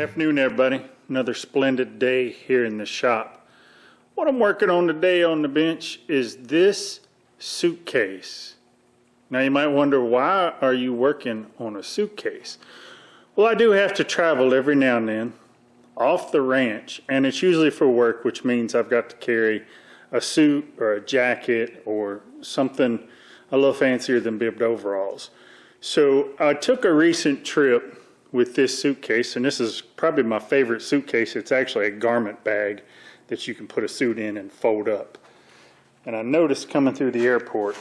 Afternoon, everybody. Another splendid day here in the shop. What I'm working on today on the bench is this suitcase. Now you might wonder, why are you working on a suitcase? Well, I do have to travel every now and then off the ranch, and it's usually for work, which means I've got to carry a suit or a jacket or something a little fancier than bibbed overalls. So I took a recent trip with this suitcase, and this is probably my favorite suitcase. It's actually a garment bag that you can put a suit in and fold up. And I noticed coming through the airport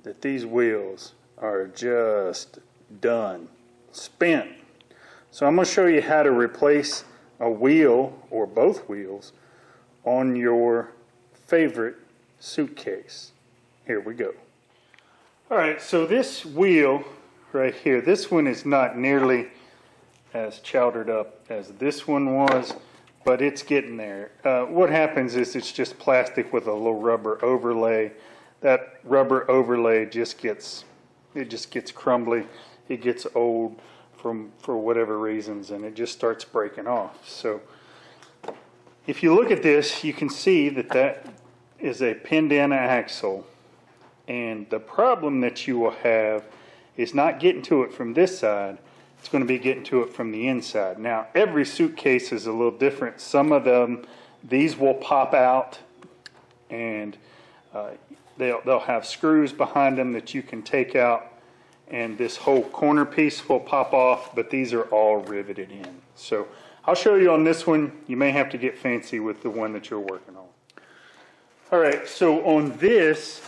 that these wheels are just done, spent. So I'm going to show you how to replace a wheel or both wheels on your favorite suitcase. Here we go. Alright, so this wheel right here, this one is not nearly as chowdered up as this one was, but it's getting there. What happens is it's just plastic with a little rubber overlay. That rubber overlay just gets crumbly. It gets old for whatever reasons, and it just starts breaking off. So if you look at this, you can see that that is a pinned in axle, and the problem that you will have is not getting to it from this side. It's going to be getting to it from the inside. Now, every suitcase is a little different. Some of them, these will pop out, and they'll have screws behind them that you can take out, and this whole corner piece will pop off, but these are all riveted in. So I'll show you on this one. You may have to get fancy with the one that you're working on. All right, so on this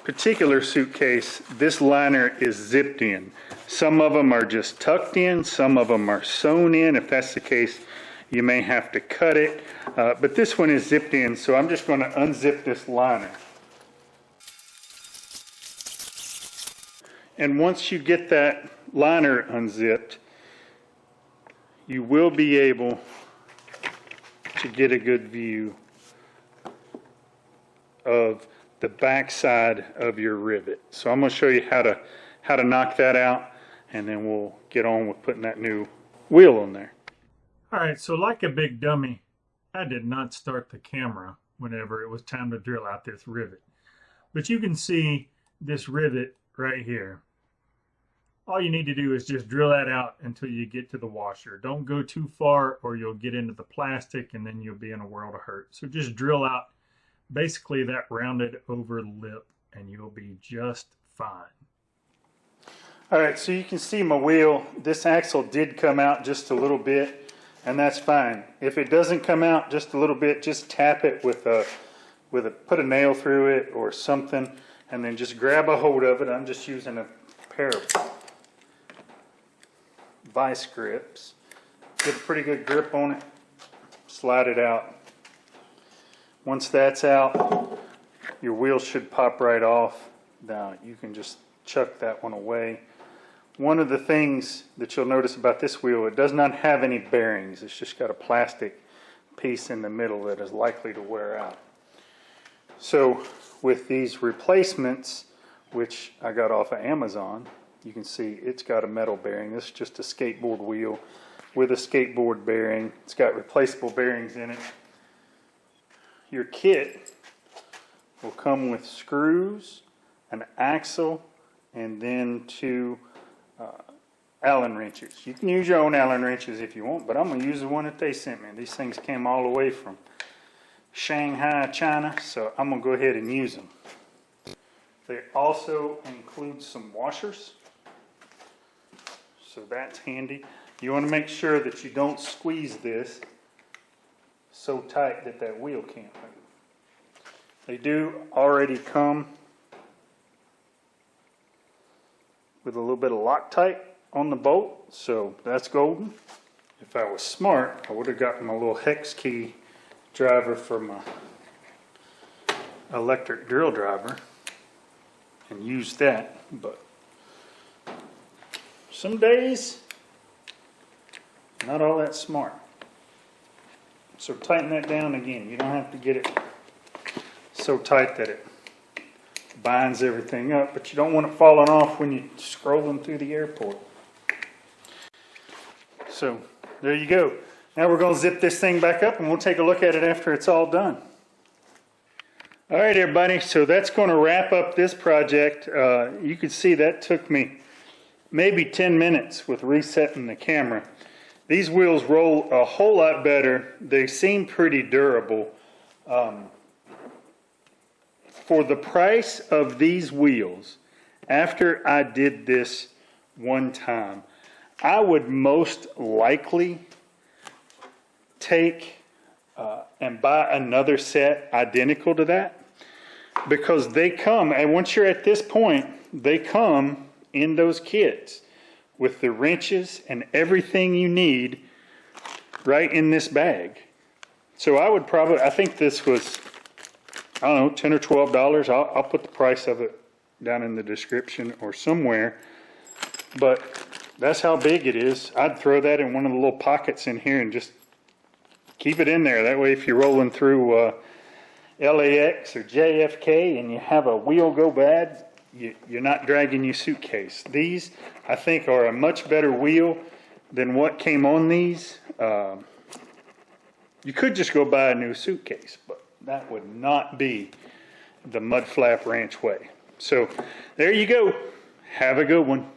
particular suitcase, this liner is zipped in. Some of them are just tucked in, some of them are sewn in. If that's the case, you may have to cut it, but this one is zipped in, so I'm just going to unzip this liner. And once you get that liner unzipped, you will be able to get a good view of the back side of your rivet. So I'm going to show you how to knock that out, and then we'll get on with putting that new wheel on there. Alright, so like a big dummy, I did not start the camera whenever it was time to drill out this rivet. But you can see this rivet right here. All you need to do is just drill that out until you get to the washer. Don't go too far or you'll get into the plastic and then you'll be in a world of hurt. So just drill out basically that rounded over lip and you'll be just fine. Alright, so you can see my wheel. This axle did come out just a little bit, and that's fine. If it doesn't come out just a little bit, just tap it put a nail through it or something, and then just grab a hold of it. I'm just using a pair of vice grips. Get a pretty good grip on it. Slide it out. Once that's out, your wheel should pop right off. Now you can just chuck that one away. One of the things that you'll notice about this wheel, it does not have any bearings. It's just got a plastic piece in the middle that is likely to wear out. So with these replacements, which I got off of Amazon, you can see it's got a metal bearing. This is just a skateboard wheel with a skateboard bearing. It's got replaceable bearings in it. Your kit will come with screws, an axle, and then two Allen wrenches. You can use your own Allen wrenches if you want, but I'm going to use the one that they sent me. These things came all the way from Shanghai, China, so I'm going to go ahead and use them. They also include some washers, so that's handy. You want to make sure that you don't squeeze this so tight that that wheel can't move. They do already come with a little bit of Loctite on the bolt, so that's golden. If I was smart, I would have gotten my little hex key driver for my electric drill driver and used that, but some days not all that smart. So tighten that down again. You don't have to get it so tight that it binds everything up, but you don't want it falling off when you're scrolling through the airport. So there you go. Now we're going to zip this thing back up and we'll take a look at it after it's all done. All right, everybody, so that's going to wrap up this project. You can see that took me maybe 10 minutes with resetting the camera. These wheels roll a whole lot better. They seem pretty durable. For the price of these wheels, after I did this one time, I would most likely take and buy another set identical to that, because they come, and once you're at this point, they come in those kits with the wrenches and everything you need right in this bag. So I would probably, I think this was, I don't know, $10 or $12. I'll put the price of it down in the description or somewhere, but that's how big it is. I'd throw that in one of the little pockets in here and just keep it in there. That way if you're rolling through LAX or JFK and you have a wheel go bad, you're not dragging your suitcase. These, I think, are a much better wheel than what came on these. You could just go buy a new suitcase, but that would not be the Flapp Ranch way. So there you go. Have a good one.